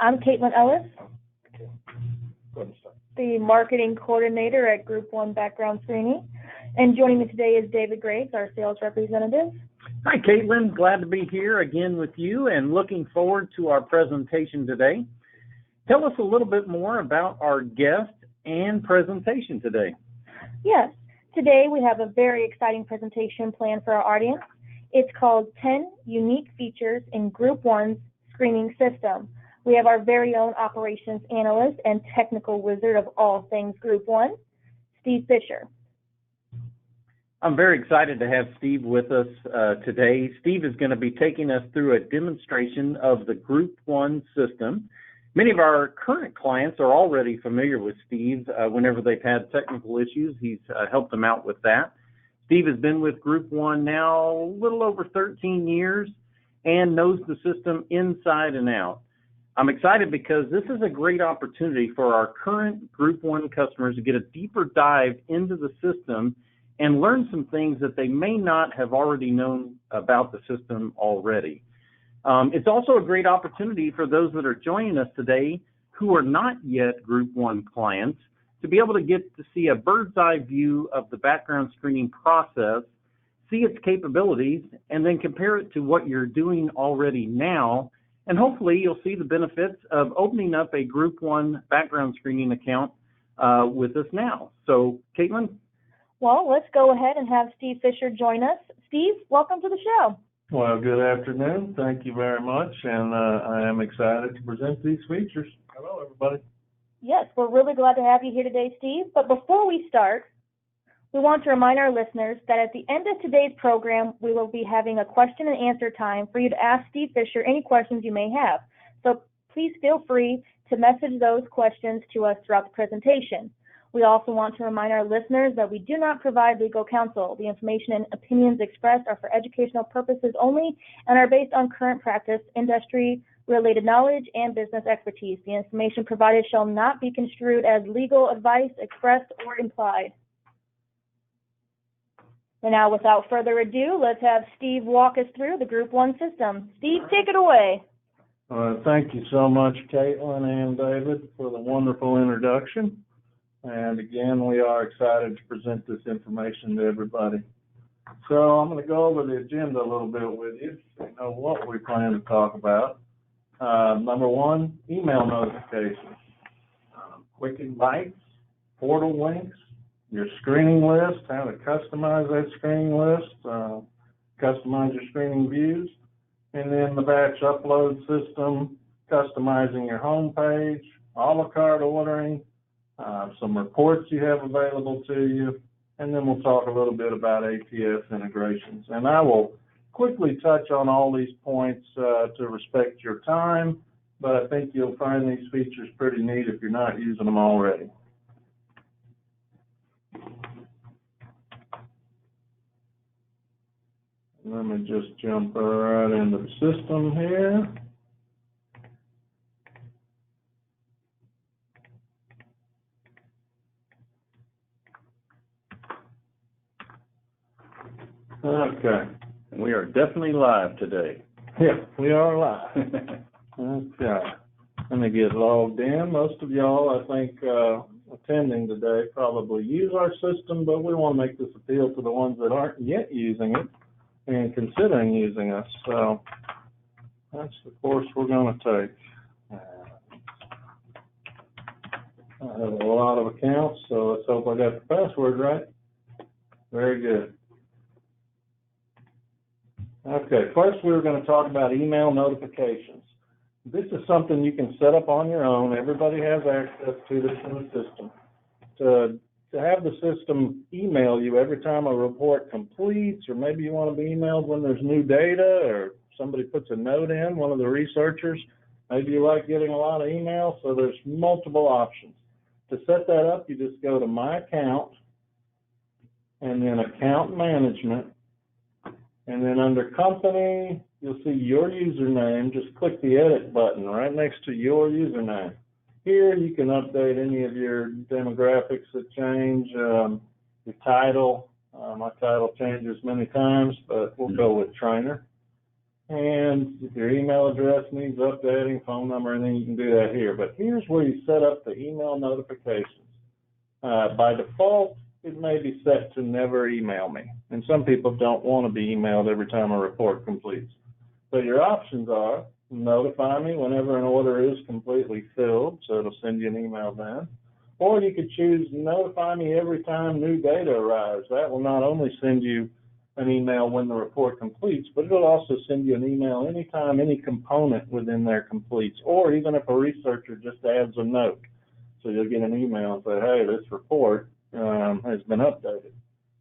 I'm Caitlin Ellis, Okay. Go ahead and start. the marketing coordinator at GroupOne Background Screening. And joining me today is David Graves, our sales representative. Hi, Caitlin. Glad to be here again with you and looking forward to our presentation today. Tell us a little bit more about our guest and presentation today. Yes, today we have a very exciting presentation planned for our audience. It's called 10 Unique Features in GroupOne's Screening System. We have our very own operations analyst and technical wizard of all things GroupOne, Steve Fisher. I'm very excited to have Steve with us today. Steve is going to be taking us through a demonstration of the GroupOne system. Many of our current clients are already familiar with Steve. Whenever they've had technical issues, he's helped them out with that. Steve has been with GroupOne now a little over 13 years and knows the system inside and out. I'm excited because this is a great opportunity for our current GroupOne customers to get a deeper dive into the system and learn some things that they may not have already known about the system already. It's also a great opportunity for those that are joining us today who are not yet GroupOne clients to be able to get to see a bird's eye view of the background screening process, see its capabilities, and then compare it to what you're doing already now. And hopefully you'll see the benefits of opening up a GroupOne background screening account with us now. So, Caitlin? Well, let's go ahead and have Steve Fisher join us. Steve, welcome to the show. Well, good afternoon. Thank you very much, and I am excited to present these features. Hello, everybody. Yes, we're really glad to have you here today, Steve. But before we start, we want to remind our listeners that at the end of today's program, we will be having a question and answer time for you to ask Steve Fisher any questions you may have. So please feel free to message those questions to us throughout the presentation. We also want to remind our listeners that we do not provide legal counsel. The information and opinions expressed are for educational purposes only and are based on current practice, industry-related knowledge, and business expertise. The information provided shall not be construed as legal advice expressed or implied. And now, without further ado, let's have Steve walk us through the GroupOne system. Steve, take it away. Thank you so much, Caitlin and David, for the wonderful introduction. And again, we are excited to present this information to everybody. So I'm going to go over the agenda a little bit with you, so you know what we plan to talk about. Number one, email notifications, quick invites, portal links, your screening list, how to customize that screening list, customize your screening views, and then the batch upload system, customizing your home page, a la carte ordering, some reports you have available to you, and then we'll talk a little bit about ATS integrations. And I will quickly touch on all these points to respect your time, but I think you'll find these features pretty neat if you're not using them already. Let me just jump right into the system here. Okay. We are definitely live today. Yeah, we are live. Okay. Let me get logged in. Most of y'all, I think, attending today probably use our system, but we want to make this appeal to the ones that aren't yet using it and considering using us. So that's the course we're going to take. I have a lot of accounts, so let's hope I got the password right. Very good. Okay, first we're going to talk about email notifications. This is something you can set up on your own. Everybody has access to this in the system. To have the system email you every time a report completes, or maybe you want to be emailed when there's new data, or somebody puts a note in, one of the researchers, maybe you like getting a lot of emails, so there's multiple options. To set that up, you just go to My Account, and then Account Management, and then under Company, you'll see your username. Just click the Edit button right next to your username. Here you can update any of your demographics that change, your title. My title changes many times, but we'll go with trainer. And if your email address needs updating, phone number, and then you can do that here. But here's where you set up the email notifications. By default, it may be set to never email me. And some people don't want to be emailed every time a report completes. But your options are notify me whenever an order is completely filled, so it'll send you an email then. Or you could choose notify me every time new data arrives. That will not only send you an email when the report completes, but it'll also send you an email anytime any component within there completes, or even if a researcher just adds a note. So you'll get an email and say, hey, this report has been updated.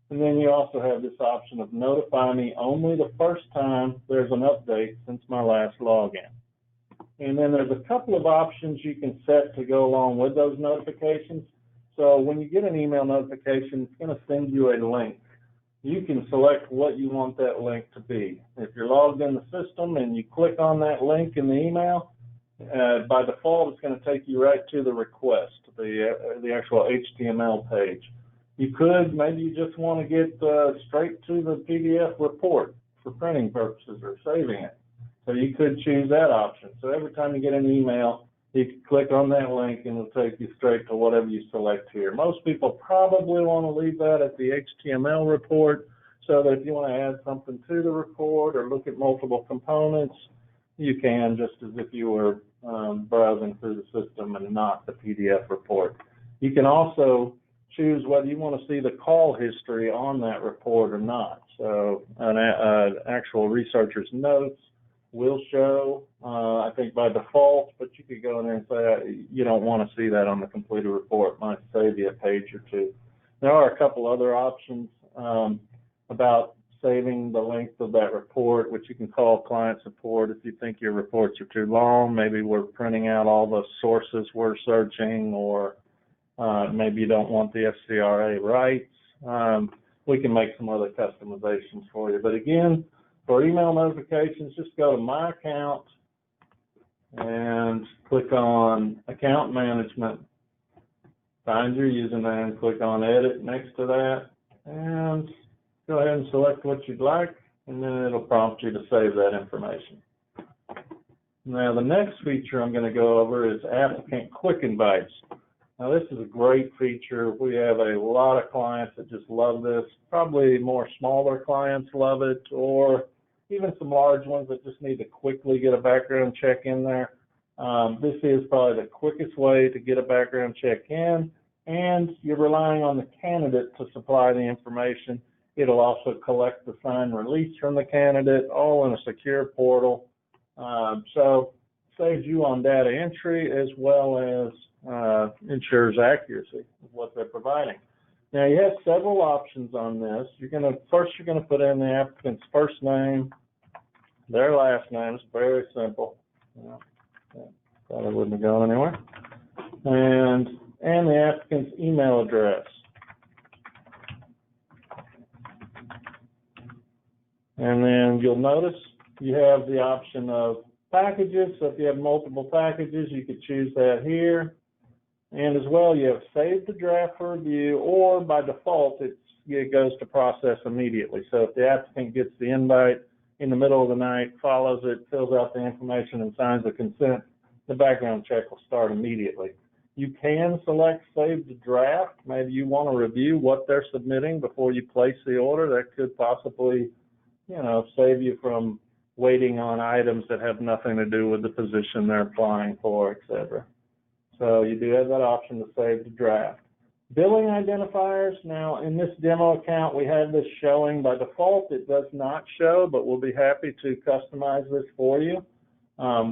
And then you also have this option of notify me only the first time there's an update since my last login. And then there's a couple of options you can set to go along with those notifications. So when you get an email notification, it's going to send you a link. You can select what you want that link to be. If you're logged in the system and you click on that link in the email, by default, it's going to take you right to the request, the actual HTML page. You could, maybe you just want to get straight to the PDF report for printing purposes or saving it. So you could choose that option. So every time you get an email, you can click on that link and it'll take you straight to whatever you select here. Most people probably want to leave that at the HTML report so that if you want to add something to the report or look at multiple components, you can, just as if you were browsing through the system and not the PDF report. You can also choose whether you want to see the call history on that report or not. So an actual researcher's notes will show, I think by default, but you could go in there and say you don't want to see that on the completed report. It might save you a page or two. There are a couple other options about saving the length of that report, which you can call client support if you think your reports are too long. Maybe we're printing out all the sources we're searching, or maybe you don't want the FCRA rights. We can make some other customizations for you. But again, for email notifications, just go to My Account and click on Account Management. Find your username, click on Edit next to that, and go ahead and select what you'd like, and then it'll prompt you to save that information. Now, the next feature I'm going to go over is Applicant Quick Invites. Now, this is a great feature. We have a lot of clients that just love this. Probably more smaller clients love it, or even some large ones that just need to quickly get a background check in there. This is probably the quickest way to get a background check in, and you're relying on the candidate to supply the information. It'll also collect the signed release from the candidate, all in a secure portal. So it saves you on data entry as well as ensures accuracy of what they're providing. Now, you have several options on this. First, you're going to put in the applicant's first name, their last name. It's very simple. Probably wouldn't have gone anywhere. And the applicant's email address. And then you'll notice you have the option of packages. So if you have multiple packages, you could choose that here. And as well, you have save the draft for review, or by default, it goes to process immediately. So if the applicant gets the invite in the middle of the night, follows it, fills out the information, and signs the consent, the background check will start immediately. You can select save the draft. Maybe you want to review what they're submitting before you place the order. That could possibly, save you from waiting on items that have nothing to do with the position they're applying for, etc. So you do have that option to save the draft. Billing identifiers. Now, in this demo account, we have this showing. By default, it does not show, but we'll be happy to customize this for you.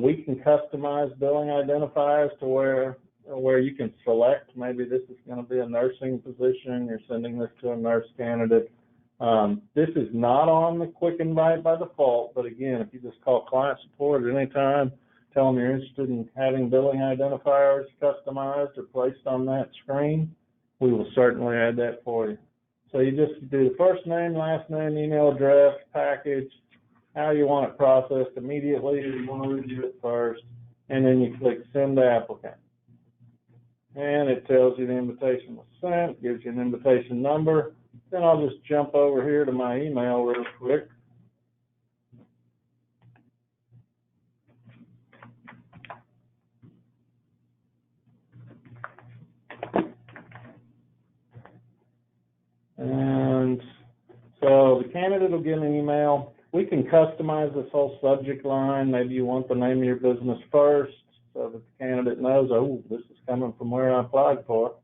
We can customize billing identifiers to where you can select. Maybe this is going to be a nursing position. You're sending this to a nurse candidate. This is not on the quick invite by default, but again, if you just call client support at any time, tell them you're interested in having billing identifiers customized or placed on that screen, we will certainly add that for you. So you just do the first name, last name, email address, package, how you want it processed immediately, or you want to review it first, and then you click Send to Applicant. And it tells you the invitation was sent, gives you an invitation number. Then I'll just jump over here to my email real quick. you'll get an email. We can customize this whole subject line. Maybe you want the name of your business first so that the candidate knows, oh, this is coming from where I applied for.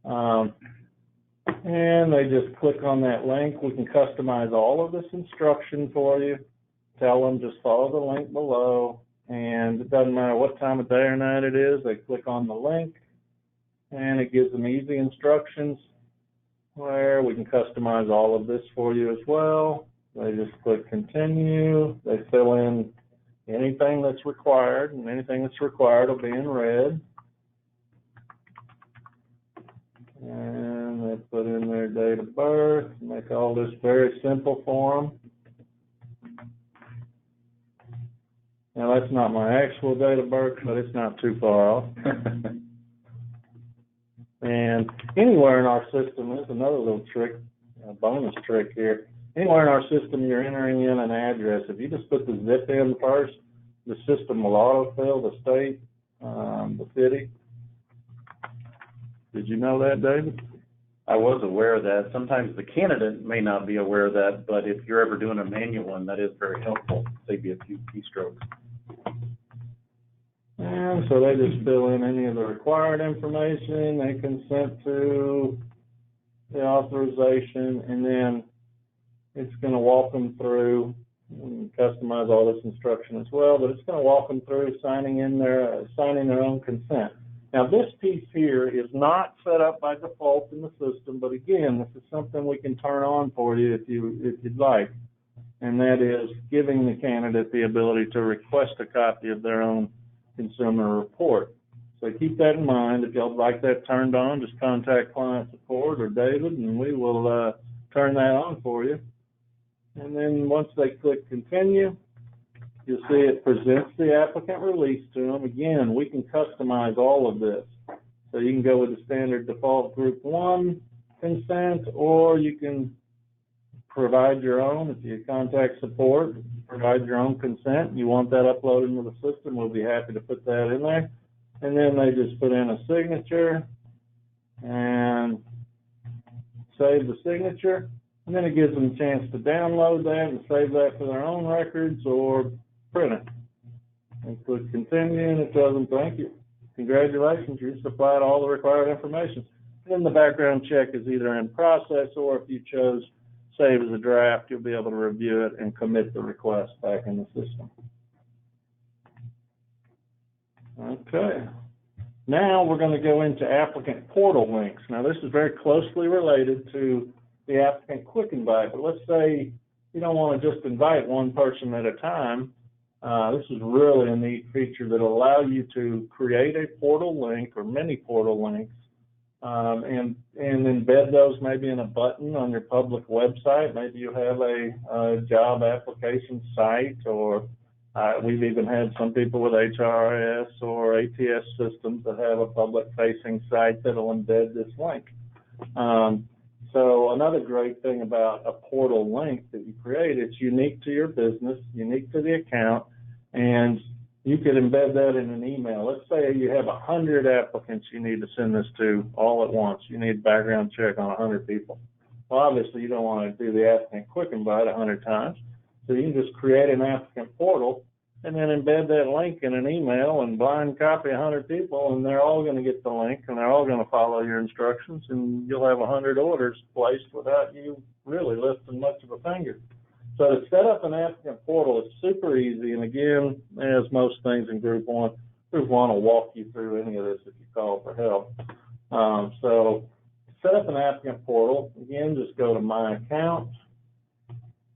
And they just click on that link. We can customize all of this instruction for you. Tell them just follow the link below, and it doesn't matter what time of day or night it is. They click on the link, and it gives them easy instructions where we can customize all of this for you as well. They just click continue. They fill in anything that's required, and anything that's required will be in red. And they put in their date of birth, make all this very simple for them. Now that's not my actual date of birth, but it's not too far off. And anywhere in our system, there's another little trick, a bonus trick here. Anywhere in our system you're entering in an address, if you just put the zip in first, the system will autofill the state, the city. Did you know that, David? I was aware of that. Sometimes the candidate may not be aware of that, but if you're ever doing a manual one, that is very helpful. Save you a few keystrokes. And so they just fill in any of the required information, they consent to the authorization, and then it's going to walk them through, and customize all this instruction as well, but it's going to walk them through signing their own consent. Now this piece here is not set up by default in the system, but again, this is something we can turn on for you if you'd like, and that is giving the candidate the ability to request a copy of their own consumer report. So keep that in mind. If y'all like that turned on, just contact client support or David, and we will turn that on for you. And then once they click continue, you'll see it presents the applicant release to them. Again, we can customize all of this. So you can go with the standard default GroupOne consent, or you can provide your own. If you contact support, provide your own consent. You want that uploaded into the system, we'll be happy to put that in there. And then they just put in a signature and save the signature. And then it gives them a chance to download that and save that for their own records or print it. And click continue, and it tells them thank you. Congratulations, you supplied all the required information. And then the background check is either in process, or if you chose save as a draft, you'll be able to review it and commit the request back in the system. Okay. Now we're going to go into applicant portal links. Now this is very closely related to the applicant quick invite, but let's say you don't want to just invite one person at a time. This is really a neat feature that will allow you to create a portal link or many portal links and embed those maybe in a button on your public website. Maybe you have a job application site, or we've even had some people with HRIS or ATS systems that have a public-facing site that will embed this link. So another great thing about a portal link that you create, it's unique to your business, unique to the account, and you could embed that in an email. Let's say you have 100 applicants you need to send this to all at once. You need background check on 100 people. Well, obviously you don't want to do the applicant quick invite 100 times, so you can just create an applicant portal and then embed that link in an email and blind copy 100 people, and they're all going to get the link, and they're all going to follow your instructions, and you'll have 100 orders placed without you really lifting much of a finger. So to set up an applicant portal is super easy, and again, as most things in GroupOne, GroupOne will walk you through any of this if you call for help. So to set up an applicant portal, again, just go to My Account,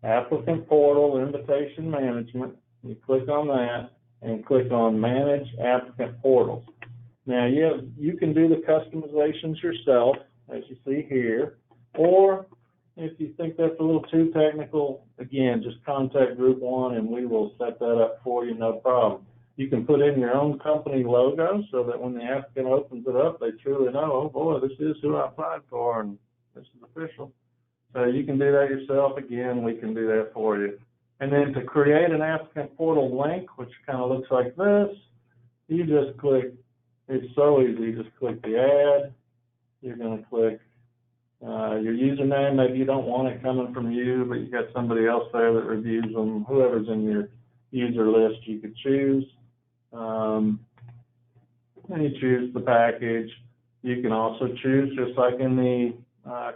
Applicant Portal, Invitation Management. You click on that and click on Manage Applicant Portals. Now you can do the customizations yourself, as you see here, or if you think that's a little too technical, again, just contact GroupOne and we will set that up for you, no problem. You can put in your own company logo so that when the applicant opens it up, they truly know, oh boy, this is who I applied for and this is official. So you can do that yourself. Again, we can do that for you. And then to create an applicant portal link, which kind of looks like this, you just click, it's so easy, you just click the add, you're going to click Your username, maybe you don't want it coming from you, but you got somebody else there that reviews them. Whoever's in your user list, you could choose. And you choose the package. You can also choose, just like in the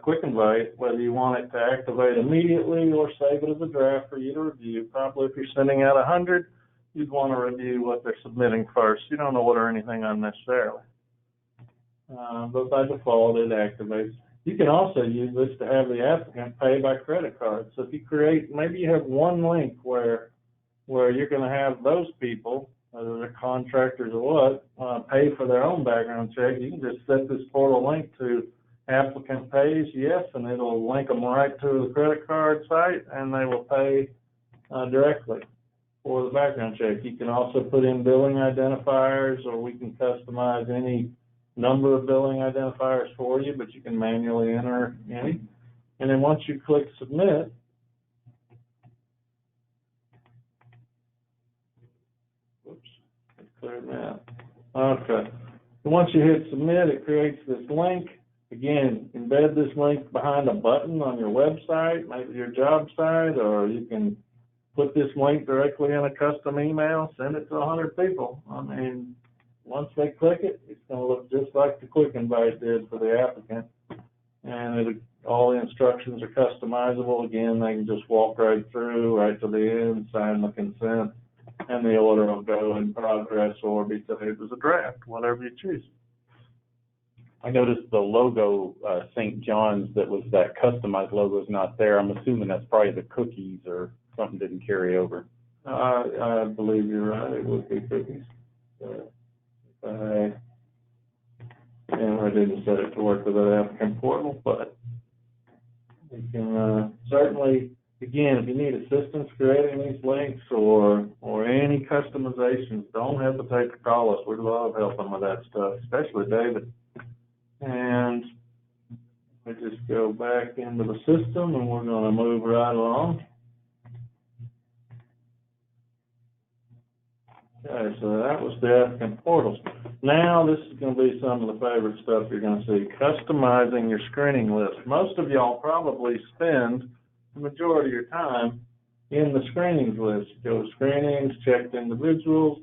quick invite, whether you want it to activate immediately or save it as a draft for you to review. Probably if you're sending out 100, you'd want to review what they're submitting first. You don't order anything unnecessarily. But by default, it activates. You can also use this to have the applicant pay by credit card. So if you create, maybe you have one link where you're going to have those people, whether they're contractors or what, pay for their own background check. You can just set this portal link to applicant pays yes, and it'll link them right to the credit card site, and they will pay directly for the background check. You can also put in billing identifiers, or we can customize any number of billing identifiers for you, but you can manually enter any. And then once you click submit, whoops, it cleared me out. Okay. And once you hit submit, it creates this link. Again, embed this link behind a button on your website, maybe your job site, or you can put this link directly in a custom email, send it to 100 people. I mean, once they click it, it's going to look just like the quick invite did for the applicant. And all the instructions are customizable. Again, they can just walk right through, right to the end, sign the consent, and the order will go in progress or be saved as a draft, whatever you choose. I noticed the logo, St. John's, that was that customized logo is not there. I'm assuming that's probably the cookies or something didn't carry over. I believe you're right. It would be cookies. And I didn't set it to work with that applicant portal, but you can certainly, again, if you need assistance creating these links or any customizations, don't hesitate to call us. We love helping with that stuff, especially David. And we just go back into the system, and we're going to move right along. Okay, so that was the applicant portals. Now this is going to be some of the favorite stuff you're going to see. Customizing your screening list. Most of y'all probably spend the majority of your time in the screenings list. Go to screenings, checked individuals,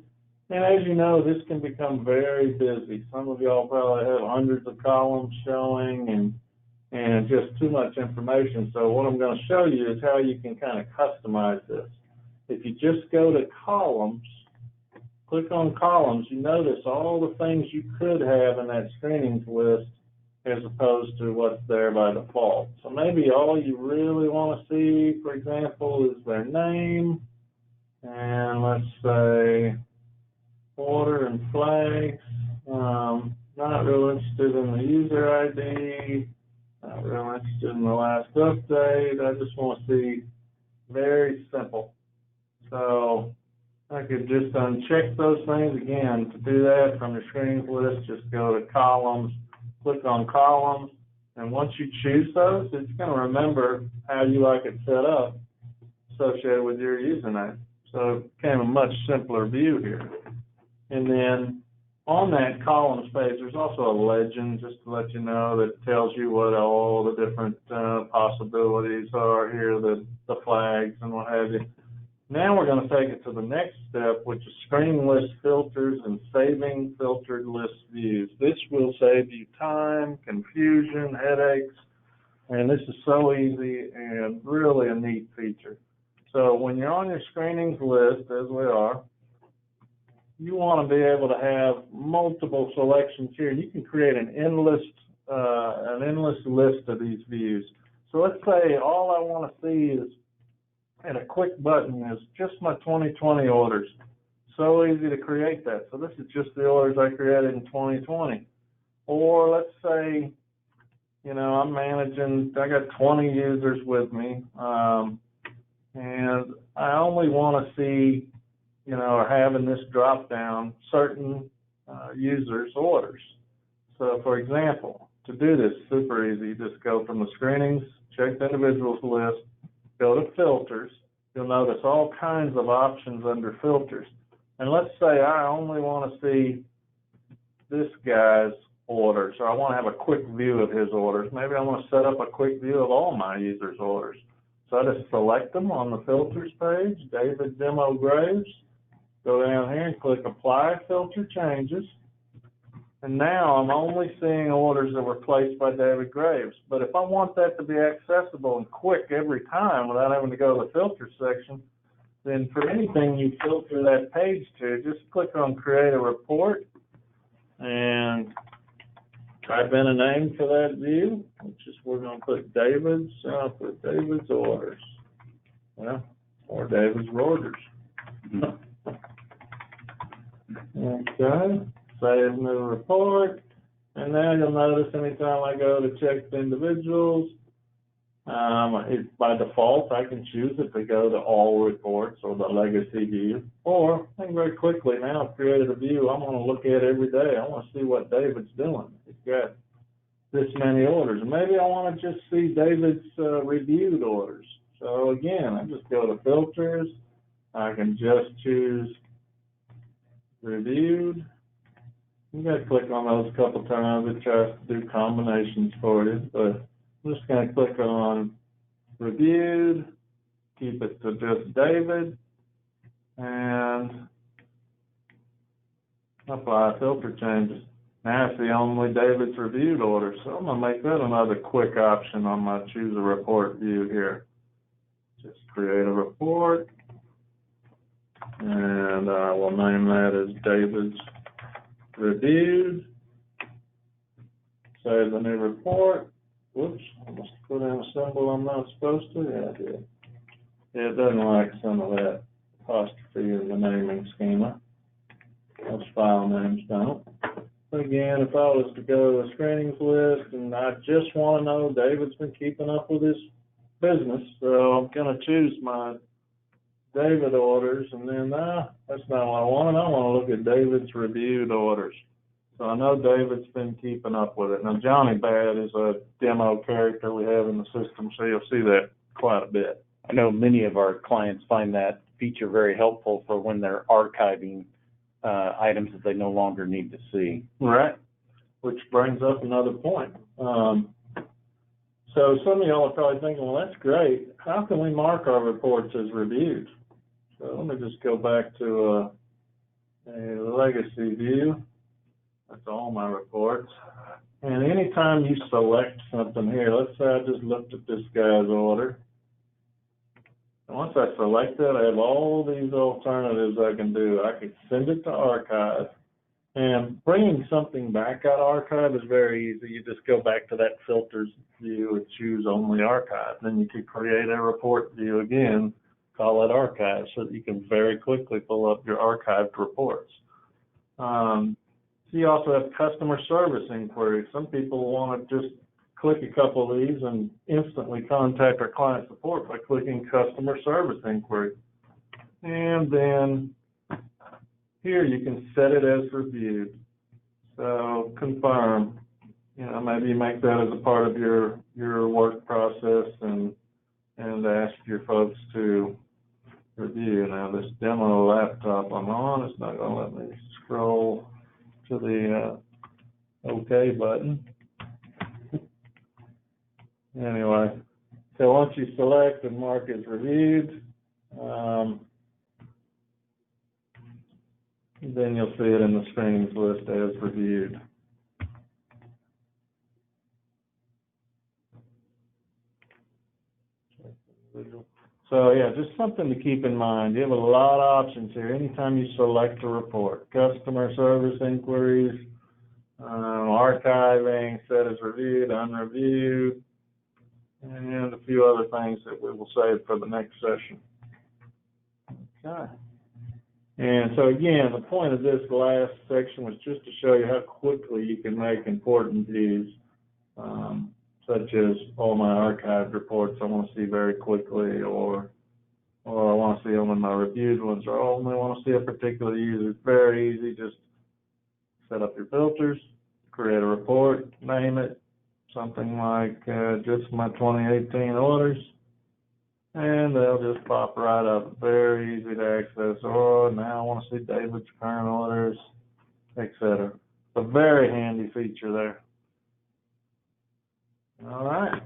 and as you know, this can become very busy. Some of y'all probably have hundreds of columns showing and just too much information. So what I'm going to show you is how you can kind of customize this. If you just go to columns, click on columns, you notice all the things you could have in that screenings list as opposed to what's there by default. So maybe all you really want to see, for example, is their name, and let's say order and flags. Not real interested in the user ID, not real interested in the last update. I just want to see very simple. So I could just uncheck those things. Again, to do that from your screenings list, just go to columns, click on columns, and once you choose those, it's going to remember how you like it set up associated with your username. So it became a much simpler view here. And then on that columns page, there's also a legend just to let you know that tells you what all the different possibilities are here, the flags and what have you. Now we're going to take it to the next step, which is screening list filters and saving filtered list views. This will save you time, confusion, headaches, and this is so easy and really a neat feature. So when you're on your screenings list, as we are, you want to be able to have multiple selections here. You can create an endless list of these views. So let's say all I want to see is, and a quick button is just my 2020 orders. So easy to create that. So this is just the orders I created in 2020. Or let's say, you know, I'm managing, I got 20 users with me, and I only want to see, you know, or having this drop down certain users' orders. So for example, to do this, super easy, just go from the screenings, check the individuals list, go to filters. You'll notice all kinds of options under filters. And let's say I only want to see this guy's orders, or I want to have a quick view of his orders. Maybe I want to set up a quick view of all my users' orders. So I just select them on the filters page, David Demo Graves, go down here and click Apply Filter Changes. And now I'm only seeing orders that were placed by David Graves. But if I want that to be accessible and quick every time without having to go to the filter section, then for anything you filter that page to, just click on Create a Report and type in a name for that view, which is we're going to put David's, put David's orders. Well, or David's orders. Okay, save new report, and now you'll notice anytime I go to check the individuals, by default I can choose it to go to all reports or the legacy view, or I can very quickly now I've created a view I'm going to look at every day. I want to see what David's doing. He's got this many orders. Maybe I want to just see David's reviewed orders. So again, I just go to filters. I can just choose reviewed. You got to click on those a couple times. It tries to do combinations for you, but I'm just going to click on reviewed, keep it to just David, and apply filter changes. Now I see only David's reviewed orders, so I'm going to make that another quick option on my choose a report view here. Just create a report, and I will name that as David's reviewed. Save the new report. Whoops, I must put in a symbol I'm not supposed to. Yeah, I did. Yeah, it doesn't like some of that apostrophe in the naming schema. Those file names don't. But again, if I was to go to the screenings list and I just want to know David's been keeping up with his business, so I'm going to choose my David orders, and then that's not what I want. I want to look at David's reviewed orders. So I know David's been keeping up with it. Now, Johnny Bad is a demo character we have in the system, so you'll see that quite a bit. I know many of our clients find that feature very helpful for when they're archiving items that they no longer need to see. Right, which brings up another point. So some of y'all are probably thinking, well, that's great. How can we mark our reports as reviewed? So let me just go back to a legacy view. That's all my reports. And anytime you select something here, let's say I just looked at this guy's order. And once I select it, I have all these alternatives I can do. I could send it to archive. And bringing something back out of archive is very easy. You just go back to that filters view and choose only archive. Then you can create a report view again, call it archive, so that you can very quickly pull up your archived reports. So you also have customer service inquiries. Some people want to just click a couple of these and instantly contact our client support by clicking customer service inquiry. And then here you can set it as reviewed. So confirm, maybe you make that as a part of your work process and ask your folks to review. Now this demo laptop I'm on, it's not going to let me scroll to the OK button. Anyway, so once you select and mark as reviewed, then you'll see it in the screenings list as reviewed. So yeah, just something to keep in mind. You have a lot of options here. Anytime you select a report, customer service inquiries, archiving, set as reviewed, unreviewed, and a few other things that we will save for the next session. Okay. And so again, the point of this last section was just to show you how quickly you can make important views, such as all my archived reports I want to see very quickly, or I want to see only my reviewed ones, or I only want to see a particular user. It's very easy. Just set up your filters, create a report, name it, something like just my 2018 orders, and they'll just pop right up. Very easy to access. Oh, now I want to see David's current orders, etc. A very handy handy feature there. All right.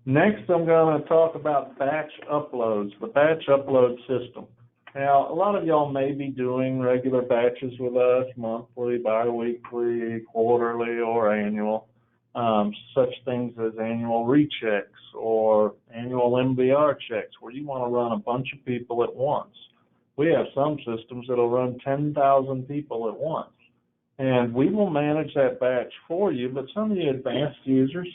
Next, I'm going to talk about batch uploads, the batch upload system. Now, a lot of y'all may be doing regular batches with us, monthly, bi-weekly, quarterly, or annual, such things as annual rechecks or annual MBR checks, where you want to run a bunch of people at once. We have some systems that'll run 10,000 people at once, and we will manage that batch for you, but some of the advanced users,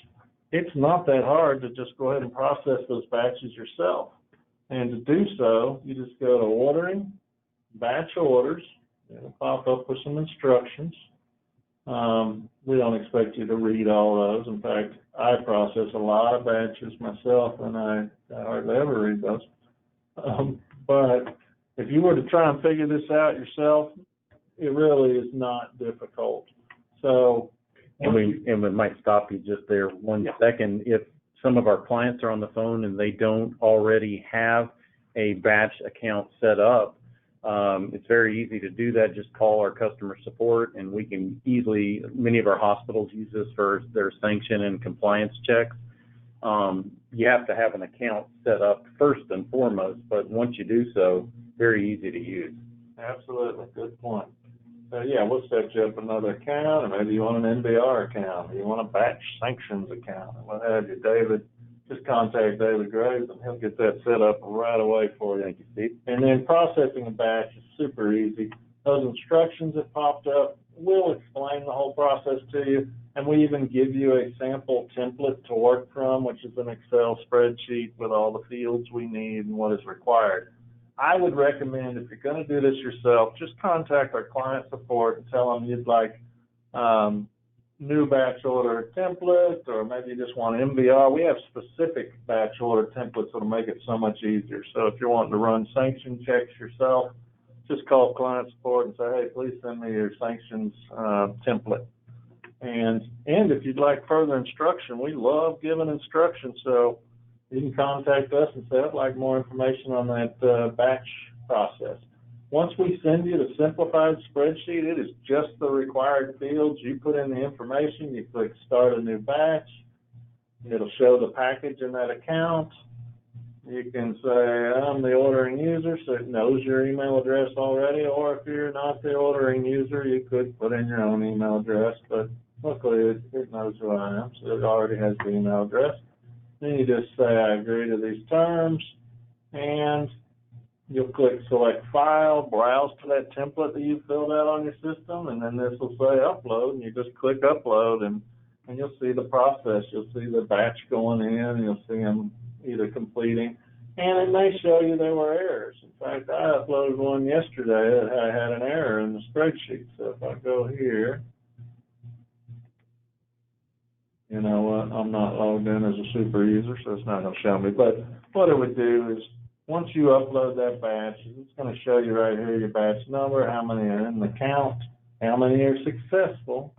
it's not that hard to just go ahead and process those batches yourself. And to do so, you just go to ordering, batch orders. It'll pop up with some instructions. We don't expect you to read all those. In fact, I process a lot of batches myself, and I hardly ever read those. But if you were to try and figure this out yourself, it really is not difficult. So, and we might stop you just there one second. If some of our clients are on the phone and they don't already have a batch account set up, it's very easy to do that. Just call our customer support, and we can easily, many of our hospitals use this for their sanction and compliance checks. You have to have an account set up first and foremost, but once you do so, very easy to use. Absolutely, good point. So yeah, we'll set you up another account, or maybe you want an NBR account, or you want a batch sanctions account, and what have you. David, just contact David Graves, and he'll get that set up right away for you. Thank you, Steve. And then processing a batch is super easy. Those instructions that popped up, we'll explain the whole process to you, and we even give you a sample template to work from, which is an Excel spreadsheet with all the fields we need and what is required. I would recommend, if you're going to do this yourself, just contact our client support and tell them you'd like new batch order template, or maybe you just want MBR. We have specific batch order templates that'll make it so much easier. So if you're wanting to run sanction checks yourself, just call client support and say, hey, please send me your sanctions template. And if you'd like further instruction, we love giving instruction. So you can contact us and say, I'd like more information on that batch process. Once we send you the simplified spreadsheet, it is just the required fields. You put in the information, you click Start a New Batch. It'll show the package in that account. You can say, I'm the ordering user, so it knows your email address already, or if you're not the ordering user, you could put in your own email address, but luckily it knows who I am, so it already has the email address. Then you just say, I agree to these terms, and you'll click Select File, browse to that template that you filled out on your system, and then this will say Upload, and you just click Upload, and you'll see the process. You'll see the batch going in, you'll see them either completing, and it may show you there were errors. In fact, I uploaded one yesterday that I had an error in the spreadsheet. So if I go here, you know what, I'm not logged in as a super user, so it's not going to show me. But what it would do is, once you upload that batch, it's going to show you right here your batch number, how many are in the count, how many are successful,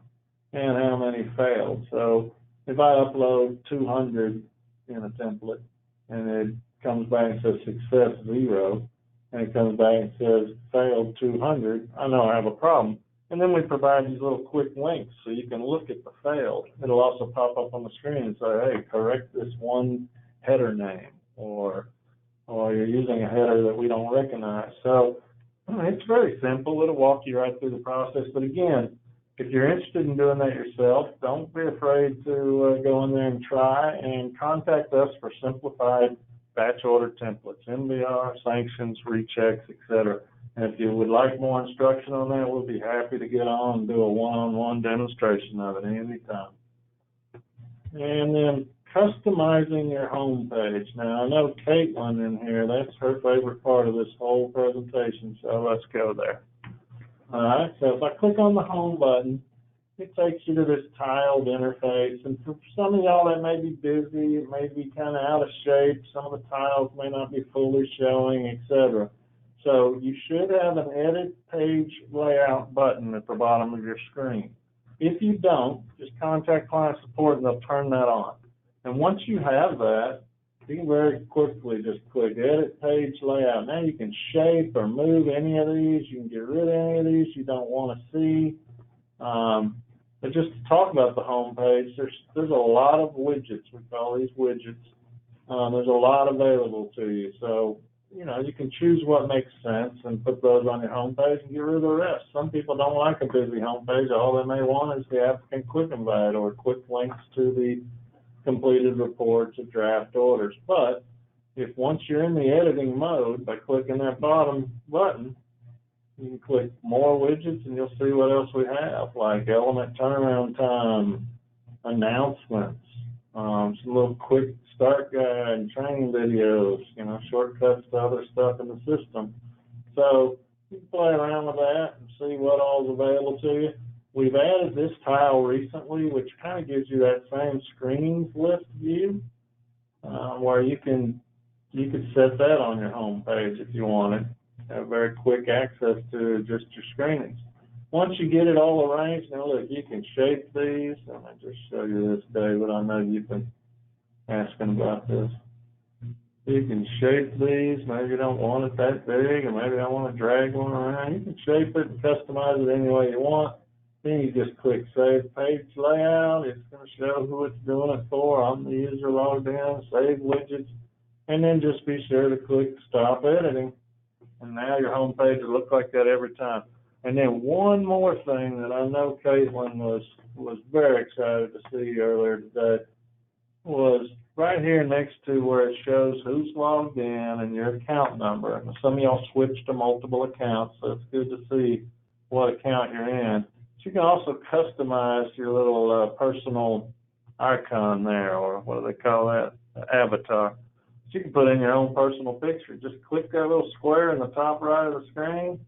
and how many failed. So if I upload 200 in a template, and it comes back and says success 0, and it comes back and says failed 200, I know I have a problem. And then we provide these little quick links so you can look at the failed. It'll also pop up on the screen and say, hey, correct this one header name, or you're using a header that we don't recognize. So it's very simple. It'll walk you right through the process. But again, if you're interested in doing that yourself, don't be afraid to go in there and try, and contact us for simplified batch order templates, MBR, sanctions, rechecks, etc. And if you would like more instruction on that, we'll be happy to get on and do a one-on-one demonstration of it anytime. And then customizing your home page. Now, I know Caitlin in here, that's her favorite part of this whole presentation, so let's go there. All right, so if I click on the home button, it takes you to this tiled interface. And for some of y'all that may be busy, it may be kind of out of shape, some of the tiles may not be fully showing, etc. So you should have an Edit Page Layout button at the bottom of your screen. If you don't, just contact client support and they'll turn that on. And once you have that, you can very quickly just click Edit Page Layout. Now you can shape or move any of these. You can get rid of any of these you don't want to see. But just to talk about the home page, there's a lot of widgets. We call these widgets. There's a lot available to you. So, you know, you can choose what makes sense and put those on your home page and get rid of the rest. Some people don't like a busy home page. All they may want is the applicant quick invite or quick links to the completed reports or draft orders. But if once you're in the editing mode, by clicking that bottom button, you can click more widgets and you'll see what else we have, like element turnaround time, announcements, some little quick start guide, training videos, you know, shortcuts to other stuff in the system. So you can play around with that and see what all is available to you. We've added this tile recently, which kind of gives you that same screenings list view, where you could set that on your home page if you wanted. Have very quick access to just your screenings. Once you get it all arranged, now look, you can shape these. Let me just show you this, David. I know you've been asking about this. You can shape these. Maybe you don't want it that big, or maybe I want to drag one around. You can shape it and customize it any way you want. Then you just click Save Page Layout. It's going to show who it's doing it for. I'm the user logged in, Save Widgets, and then just be sure to click Stop Editing. And now your home page will look like that every time. And then one more thing that I know Caitlin was very excited to see earlier today was right here next to where it shows who's logged in and your account number. And some of y'all switched to multiple accounts, so it's good to see what account you're in. But you can also customize your little personal icon there, or what do they call that? Avatar. You can put in your own personal picture. Just click that little square in the top right of the screen,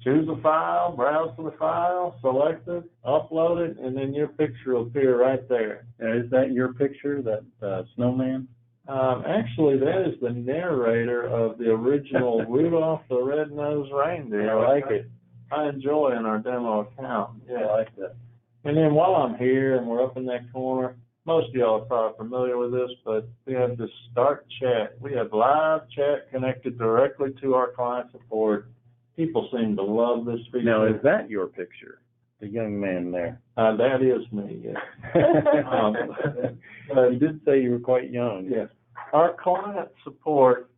choose a file, browse to the file, select it, upload it, and then your picture will appear right there. Is that your picture, that snowman? Actually, that is the narrator of the original Rudolph the Red-Nosed Reindeer. I like it. I enjoy in our demo account. Yeah. I like that. And then while I'm here and we're up in that corner, most of y'all are probably familiar with this, but we have this Start Chat. We have live chat connected directly to our client support. People seem to love this feature. Now, is that your picture, the young man there? That is me, yes. You did say you were quite young. Yes. Our client support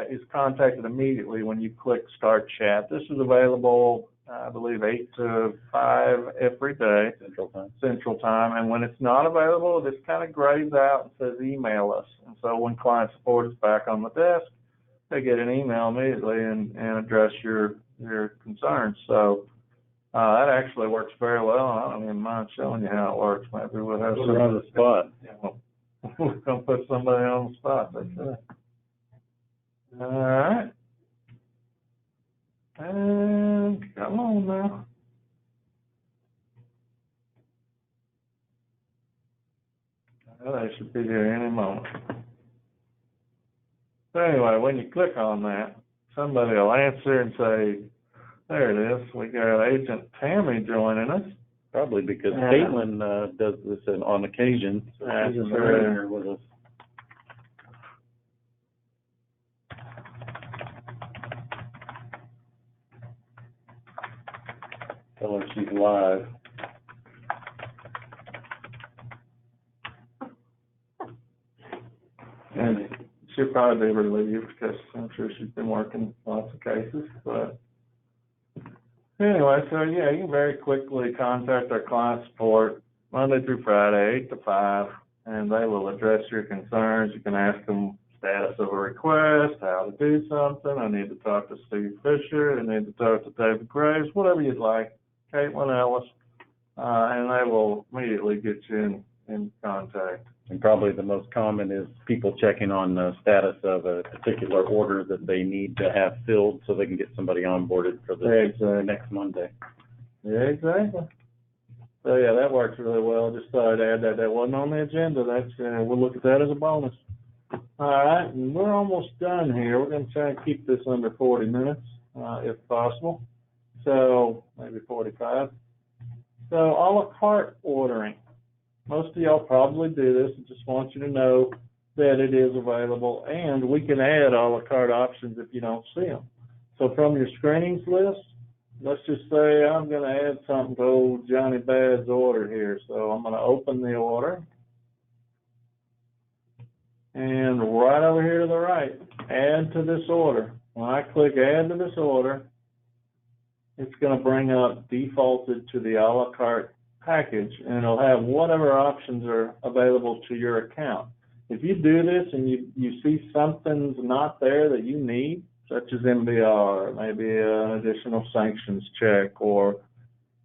is contacted immediately when you click Start Chat. This is available, I believe, 8 to 5 every day. Central Time. And when it's not available, this kind of grays out and says email us. And so when client support is back on the desk, they get an email immediately and address your concerns. So that actually works very well. I don't even mind showing you how it works. Maybe we'll have some on the spot. We're going to put somebody on the spot. That's it. All right. And come on now. Well, they should be here any moment. So anyway, when you click on that, somebody will answer and say, there it is. We got Agent Tammy joining us. Probably because Caitlin does this on occasion. So she's in the room here with us. Tell her she's live. And she'll probably be relieved because I'm sure she's been working lots of cases. But anyway, so yeah, you can very quickly contact our client support Monday through Friday, 8 to 5, and they will address your concerns. You can ask them status of a request, how to do something. I need to talk to Steve Fisher. I need to talk to David Graves, whatever you'd like. Caitlin Ellis, and they will immediately get you in contact. And probably the most common is people checking on the status of a particular order that they need to have filled so they can get somebody onboarded for the next Monday. Yeah, exactly. So yeah, that works really well. Just thought I'd add that. That wasn't on the agenda. That's we'll look at that as a bonus. All right, and we're almost done here. We're going to try and keep this under 40 minutes, if possible. So maybe 45. So a la carte ordering. Most of y'all probably do this. I just want you to know that it is available, and we can add a la carte options if you don't see them. So from your screenings list, let's just say I'm going to add something to old Johnny Bad's order here. So I'm going to open the order. And right over here to the right, add to this order. When I click add to this order, it's going to bring up defaulted to the a la carte package, and it'll have whatever options are available to your account. If you do this and you see something's not there that you need, such as MBR, maybe an additional sanctions check, or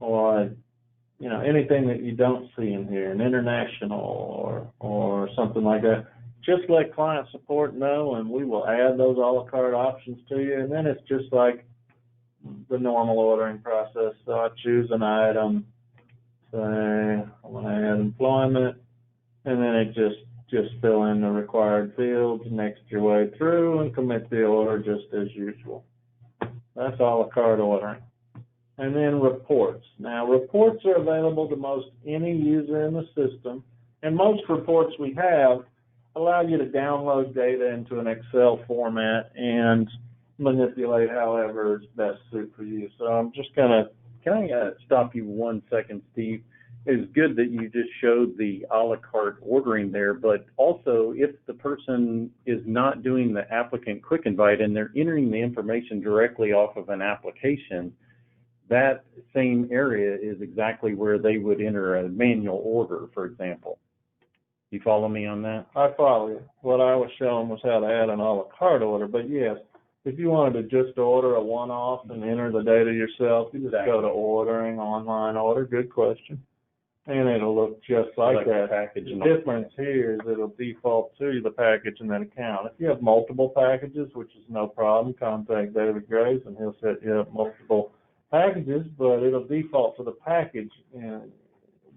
you know, anything that you don't see in here, an international or something like that, just let client support know, and we will add those a la carte options to you. And then it's just like the normal ordering process. So I choose an item, say I'm going to add employment, and then it just fill in the required fields, next your way through, and commit the order just as usual. That's a la carte ordering. And then reports. Now, reports are available to most any user in the system, and most reports we have allow you to download data into an Excel format and manipulate however is best suited for you. So I'm just going to, Can I stop you 1 second, Steve? It's good that you just showed the a la carte ordering there, but also if the person is not doing the applicant quick invite and they're entering the information directly off of an application, that same area is exactly where they would enter a manual order, for example. You follow me on that? I follow you. What I was showing was how to add an a la carte order, but yes, if you wanted to just order a one-off and enter the data yourself, you just go to ordering, online order, good question, and it'll look just like that. Package. The difference here is it'll default to the package and that account. If you have multiple packages, which is no problem, contact David Graves and he'll set you up multiple packages, but it'll default to the package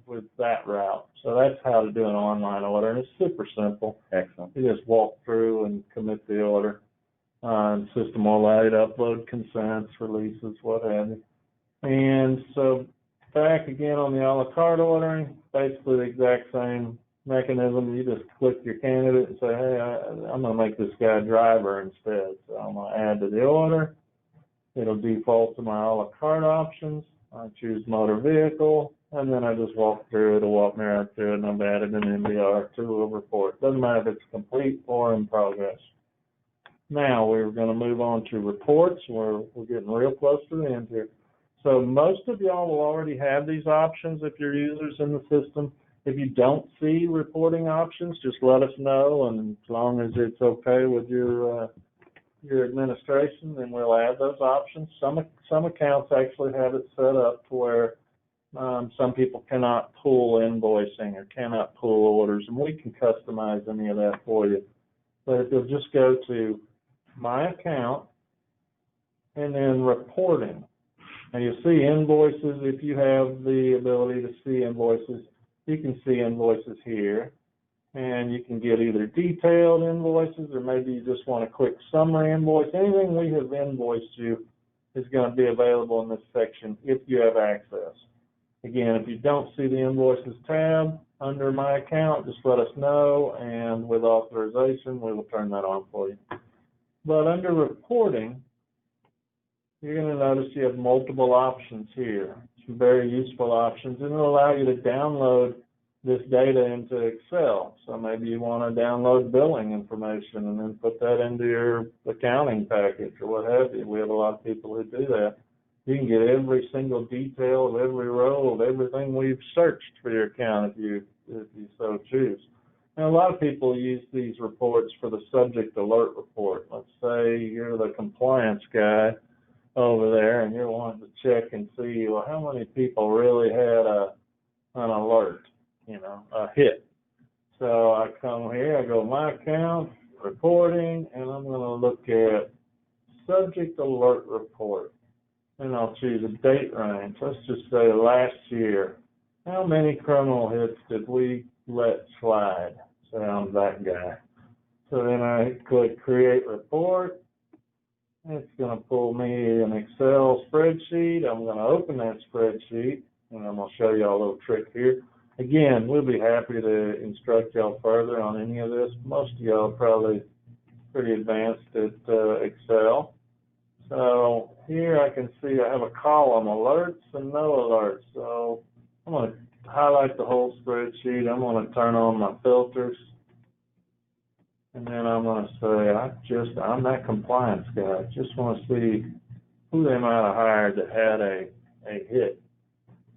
with that route. So that's how to do an online order, and it's super simple. Excellent. You just walk through and commit the order. And the system will allow you to upload consents, releases, what have you. And so back again on the a la carte ordering, basically the exact same mechanism. You just click your candidate and say, hey, I'm going to make this guy a driver instead. So I'm going to add to the order. It'll default to my a la carte options. I choose motor vehicle, and then I just walk through it. It'll walk me right through it, and I've added an MBR to a report. Doesn't matter if it's complete or in progress. Now we're going to move on to reports. We're getting real close to the end here. So most of y'all will already have these options if you're users in the system. If you don't see reporting options, just let us know, and as long as it's okay with your administration, then we'll add those options. Some accounts actually have it set up to where some people cannot pull invoicing or cannot pull orders, and we can customize any of that for you. But if you'll just go to My Account and then Reporting, and you'll see invoices. If you have the ability to see invoices, you can see invoices here. And you can get either detailed invoices, or maybe you just want a quick summary invoice. Anything we have invoiced you is going to be available in this section if you have access. Again, if you don't see the invoices tab under My Account, just let us know, and with authorization, we will turn that on for you. But under Reporting, you're going to notice you have multiple options here, some very useful options, and it'll allow you to download this data into Excel. So maybe you want to download billing information and then put that into your accounting package or what have you. We have a lot of people who do that. You can get every single detail of every row of everything we've searched for your account if you so choose. And a lot of people use these reports for the subject alert report. Let's say you're the compliance guy over there and you're wanting to check and see, well, how many people really had an alert, a hit. So I come here, I go My Account, Reporting, and I'm going to look at Subject Alert Report. And I'll choose a date range. Let's just say last year. How many criminal hits did we let slide? So I'm that guy. So then I click Create Report. It's going to pull me an Excel spreadsheet. I'm going to open that spreadsheet, and I'm going to show you a little trick here. Again, we'll be happy to instruct y'all further on any of this. Most of y'all are probably pretty advanced at Excel. So here I can see I have a column, alerts and no alerts. So I'm going to highlight the whole spreadsheet. I'm going to turn on my filters. And then I'm going to say, I'm that compliance guy. I just want to see who they might have hired that had a hit.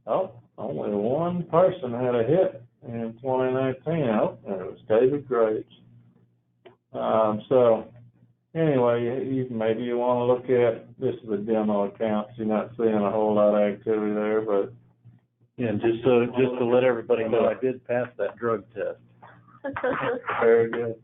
Oh, only one person had a hit in 2019. Oh, and it was David Graves. So anyway, maybe you want to look at, this is a demo account, so you're not seeing a whole lot of activity there, but Yeah, just to let everybody know, I did pass that drug test. very good.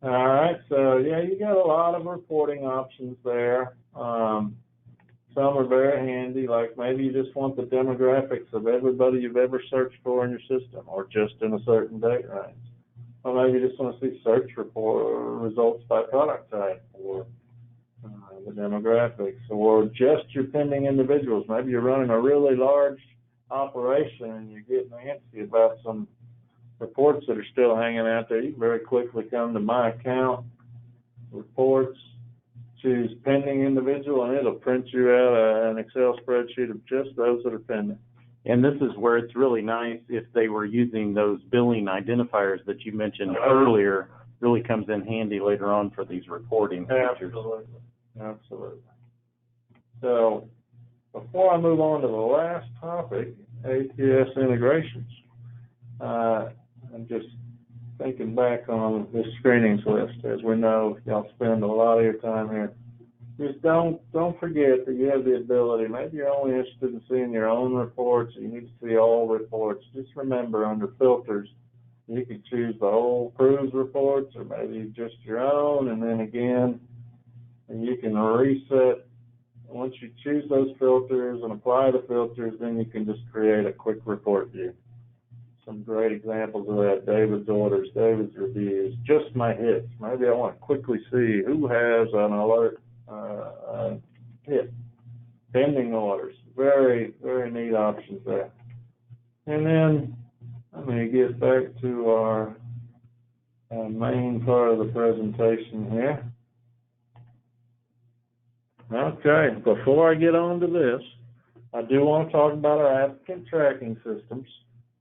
All right, so yeah, you got a lot of reporting options there. Some are very handy, like maybe you just want the demographics of everybody you've ever searched for in your system, or just in a certain date range. Or maybe you just want to see search report results by product type, or the demographics, or just your pending individuals. Maybe you're running a really large operation and you're getting antsy about some reports that are still hanging out there. You can very quickly come to My Account, Reports, choose Pending Individual, and it'll print you out an Excel spreadsheet of just those that are pending. And this is where it's really nice if they were using those billing identifiers that you mentioned earlier, really comes in handy later on for these reporting features. Absolutely. So before I move on to the last topic, ATS integrations, I'm just thinking back on this screenings list. As we know, y'all spend a lot of your time here. Just don't forget that you have the ability. Maybe you're only interested in seeing your own reports, and you need to see all reports. Just remember, under filters, you can choose the whole cruise reports, or maybe just your own, and then again, and you can reset. Once you choose those filters and apply the filters, then you can just create a quick report view. Some great examples of that: David's orders, David's reviews, just my hits. Maybe I want to quickly see who has an alert hit, pending orders. Very, very neat options there. And then let me get back to our main part of the presentation here. Okay, before I get on to this, I do want to talk about our applicant tracking systems.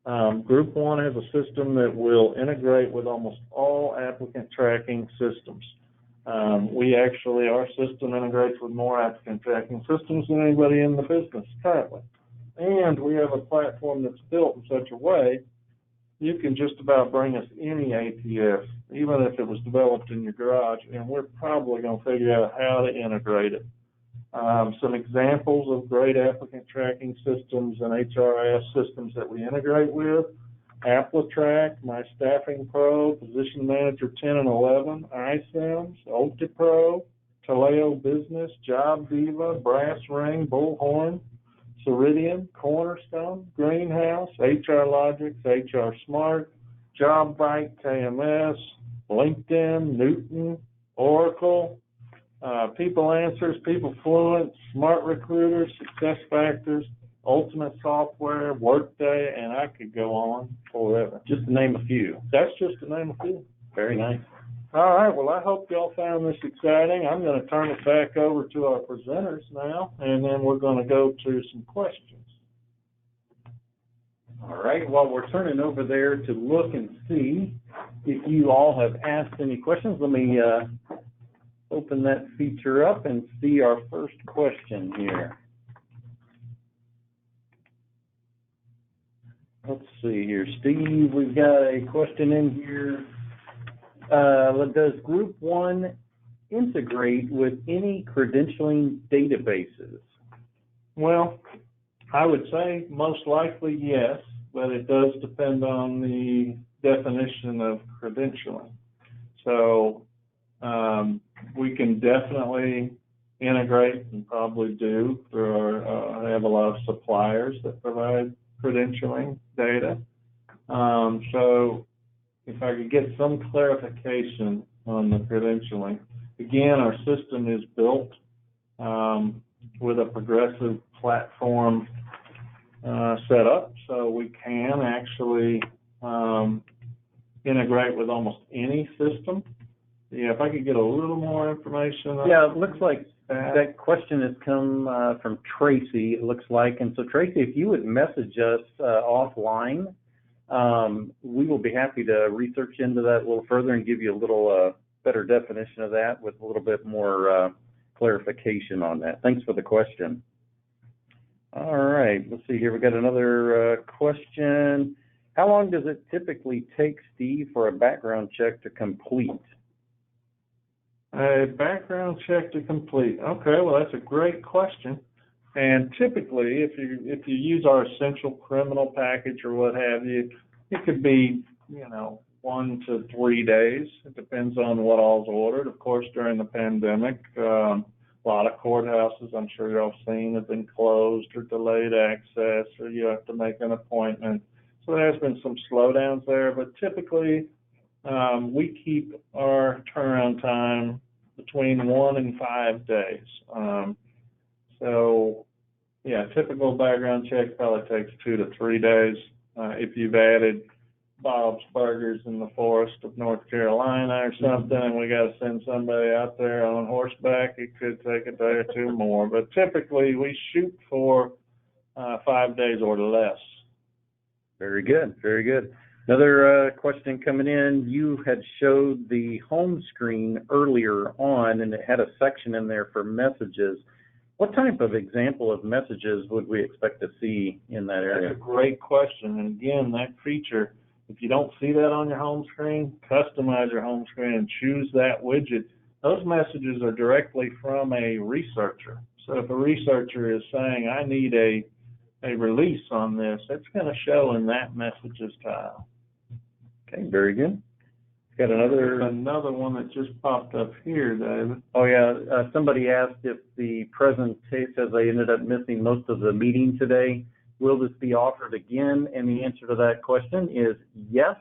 GroupOne has a system that will integrate with almost all applicant tracking systems. Our system integrates with more applicant tracking systems than anybody in the business currently. And we have a platform that's built in such a way you can just about bring us any ATS, even if it was developed in your garage, and we're probably going to figure out how to integrate it. Some examples of great applicant tracking systems and HRIS systems that we integrate with: AppleTrack, My Staffing Pro, Position Manager 10 and 11, iSIMS, OptiPro, Taleo Business, Job Diva, Brass Ring, Bullhorn, Ceridian, Cornerstone, Greenhouse, HR Logics, HR Smart, JobBite, KMS, LinkedIn, Newton, Oracle, People Answers, People Fluent, Smart Recruiters, Success Factors, Ultimate Software, Workday, and I could go on forever. Just to name a few. That's just to name a few. Very nice. All right, well, I hope y'all found this exciting. I'm going to turn it back over to our presenters now, and then we're going to go to some questions. All right, well, we're turning over there to look and see if you all have asked any questions. Let me open that feature up and see our first question here. Let's see here, Steve, we've got a question in here. Does GroupOne integrate with any credentialing databases? Well, I would say most likely yes, but it does depend on the definition of credentialing. So we can definitely integrate, and probably do, through I have a lot of suppliers that provide credentialing data. So if I could get some clarification on the credentialing. Again, our system is built with a progressive platform setup, so we can actually integrate with almost any system. Yeah, if I could get a little more information. Yeah, it looks like That question has come from Tracy, it looks like. And so, Tracy, if you would message us offline, we will be happy to research into that a little further and give you a little better definition of that with a little bit more clarification on that. Thanks for the question. All right, let's see here. We got another question. How long does it typically take, Steve, for a background check to complete? A background check to complete. Okay, well, that's a great question. And typically, if you use our essential criminal package or what have you, it could be, 1 to 3 days. It depends on what all's ordered. Of course, during the pandemic, a lot of courthouses, I'm sure you've all seen, have been closed or delayed access, or you have to make an appointment. So there's been some slowdowns there, but typically we keep our turnaround time between 1 and 5 days. So, yeah, typical background check probably takes 2 to 3 days. If you've added Bob's Burgers in the forest of North Carolina or something, and we got to send somebody out there on horseback, it could take a day or two more. But typically we shoot for 5 days or less. Very good, very good. Another question coming in. You had showed the home screen earlier on, and it had a section in there for messages. What type of example of messages would we expect to see in that area? That's a great question. And again, that feature, if you don't see that on your home screen, customize your home screen and choose that widget. Those messages are directly from a researcher. So if a researcher is saying, I need a release on this, it's going to show in that messages tile. Okay, very good. Got another one that just popped up here, David. Oh yeah, somebody asked if the presentation says they ended up missing most of the meeting today. Will this be offered again? And the answer to that question is yes.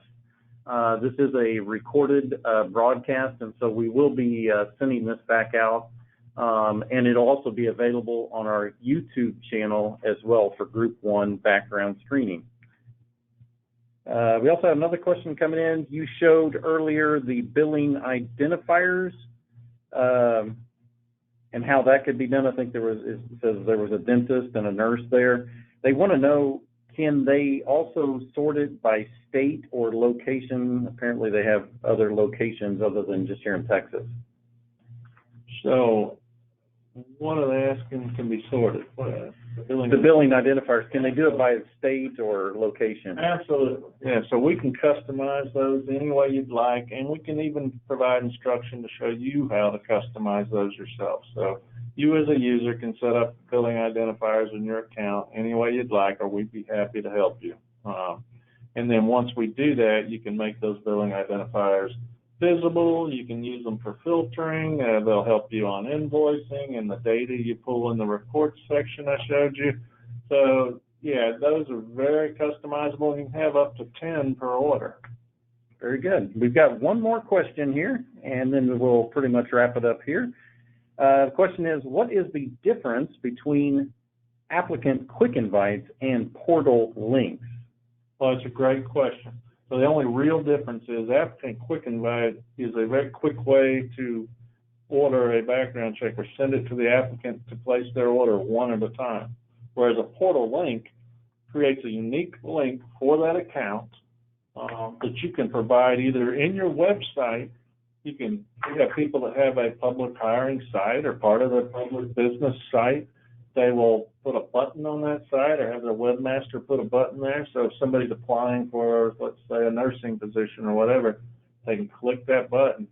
This is a recorded broadcast, and so we will be sending this back out. And it'll also be available on our YouTube channel as well for GroupOne Background Screening. We also have another question coming in. You showed earlier the billing identifiers and how that could be done. I think it says there was a dentist and a nurse there. They want to know, can they also sort it by state or location? Apparently they have other locations other than just here in Texas. So what are they asking can be sorted? The billing identifiers, can they do it by state or location? Absolutely. Yeah, so we can customize those any way you'd like, and we can even provide instruction to show you how to customize those yourself. So you as a user can set up billing identifiers in your account any way you'd like, or we'd be happy to help you. And then once we do that, you can make those billing identifiers visible. You can use them for filtering. They'll help you on invoicing and the data you pull in the reports section I showed you. So yeah, those are very customizable. You can have up to 10 per order. Very good. We've got one more question here, and then we'll pretty much wrap it up here. The question is, what is the difference between applicant quick invites and portal links? Well, it's a great question. So the only real difference is applicant quick invite is a very quick way to order a background check or send it to the applicant to place their order one at a time. Whereas a portal link creates a unique link for that account that you can provide either in your website. You have people that have a public hiring site or part of their public business site. They will put a button on that site or have their webmaster put a button there. So if somebody's applying for, let's say, a nursing position or whatever, they can click that button.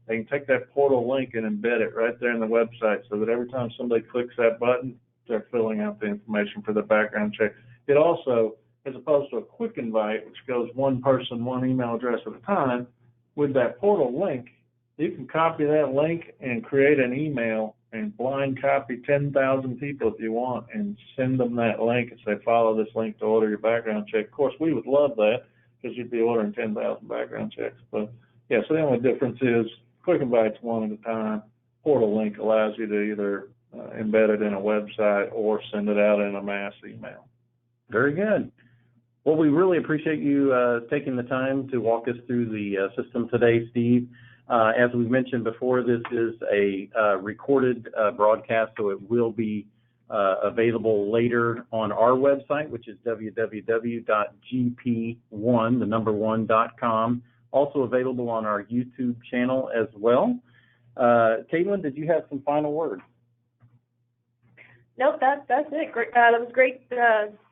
They can take that portal link and embed it right there in the website so that every time somebody clicks that button, they're filling out the information for the background check. It also, as opposed to a quick invite, which goes one person, one email address at a time, with that portal link, you can copy that link and create an email and blind copy 10,000 people if you want and send them that link and say, follow this link to order your background check. Of course, we would love that because you'd be ordering 10,000 background checks. But yeah, so the only difference is quick invite's one at a time. Portal link allows you to either embed it in a website or send it out in a mass email. Very good. Well, we really appreciate you taking the time to walk us through the system today, Steve. As we mentioned before, this is a recorded broadcast, so it will be available later on our website, which is www.gp1.com. Also available on our YouTube channel as well. Caitlin, did you have some final words? Nope, that's it. Great, that was a great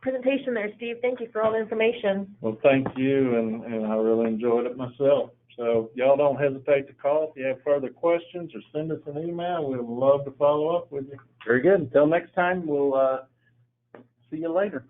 presentation there, Steve. Thank you for all the information. Well, thank you, and I really enjoyed it myself. So y'all don't hesitate to call if you have further questions or send us an email. We'd love to follow up with you. Very good. Until next time, we'll see you later.